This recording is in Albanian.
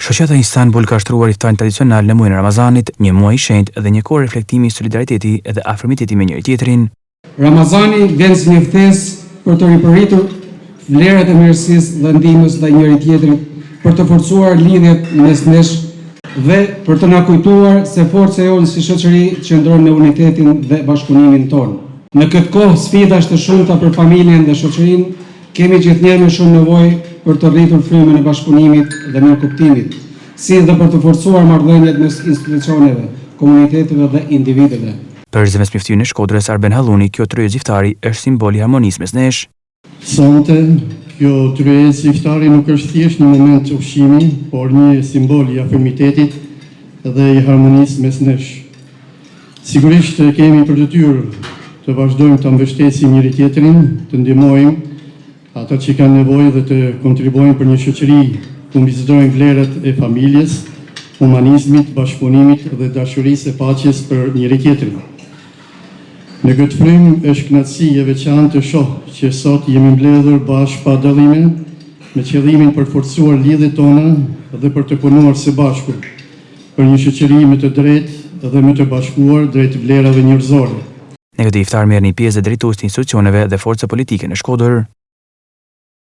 Shoqata Istanbul ka shtruar iftarin tradicional në muajin e Ramazanit, një muaj i shenjtë dhe një kohë reflektimi i solidariteti dhe afërmiteti me njëri tjetrin. Ramazani vjen si një ftesë për të ripërritur vlerat e mirësisë dhe ndihmës ndaj njëri tjetrit, për të forcuar lidhjet mes nesh dhe për të na kujtuar se forca jonë si shoqëri qëndron në unitetin dhe bashkëpunimin tonë. Në këtë kohë sfidash të shumta për familjen dhe shoqërinë, kemi gjithnjëherë më shumë nevojë për të rritur frymën e bashkëpunimit dhe mirëkuptimit, si dhe për të forcuar marrëdhëniet mes institucioneve, komuniteteve dhe individëve. Për zëvendës mjeftimin e Shkodrës, Arben Halluni, kjo tryezë iftari është simbol i harmonisë mes nesh. Sonte, kjo tryezë iftari nuk është thjesht një moment ushqimi, por një simbol i afërmitetit dhe i harmonisë mes nesh. Sigurisht kemi për detyrë të vazhdojmë të mbështesim njëri tjetrin, të ndihmojmë ata që kanë nevojë dhe të kontribuojnë për një shoqëri ku mbizojnë vlerat e familjes, humanizmit, bashkëpunimit dhe dashurisë e paqes për njëri tjetrin. Në këtë frymë është kënaqësi e veçantë të shoh që sot jemi mbledhur bashkë pa dallime, me qëllimin për të forcuar lidhjet tona dhe për të punuar së bashku për një shoqëri më të drejtë dhe më të bashkuar drejt vlerave njerëzore. Në këtë iftar merrni pjesë drejtues të institucioneve dhe forca politike në Shkodër.